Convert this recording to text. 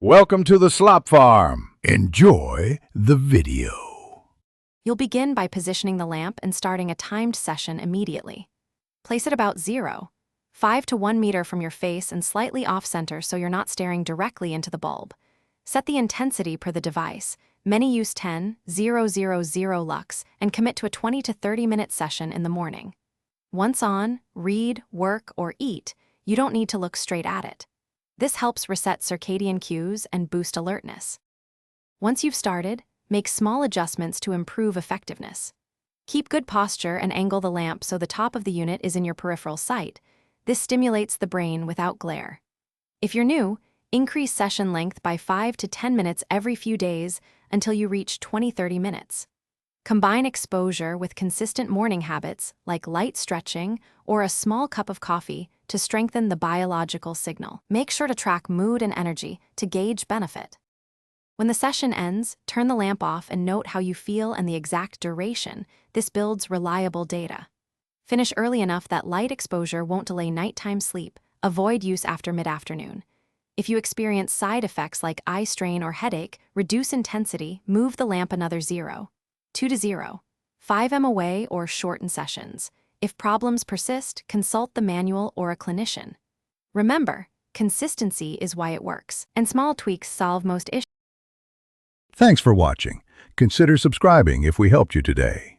Welcome to the slop farm. Enjoy the video. You'll begin by positioning the lamp and starting a timed session immediately. Place it about 0.5 to 1 meter from your face and slightly off-center so you're not staring directly into the bulb. Set the intensity per the device. Many use 10,000 lux and commit to a 20 to 30-minute session in the morning. Once on, read, work, or eat, you don't need to look straight at it. This helps reset circadian cues and boost alertness. Once you've started, make small adjustments to improve effectiveness. Keep good posture and angle the lamp so the top of the unit is in your peripheral sight. This stimulates the brain without glare. If you're new, increase session length by 5 to 10 minutes every few days until you reach 20-30 minutes. Combine exposure with consistent morning habits like light stretching or a small cup of coffee to strengthen the biological signal. Make sure to track mood and energy to gauge benefit. When the session ends, turn the lamp off and note how you feel and the exact duration. This builds reliable data. Finish early enough that light exposure won't delay nighttime sleep. Avoid use after mid-afternoon. If you experience side effects like eye strain or headache, reduce intensity, move the lamp another 0.2 to 0.5 m away or shorten sessions. If problems persist, consult the manual or a clinician. Remember, consistency is why it works, and small tweaks solve most issues. Thanks for watching. Consider subscribing if we helped you today.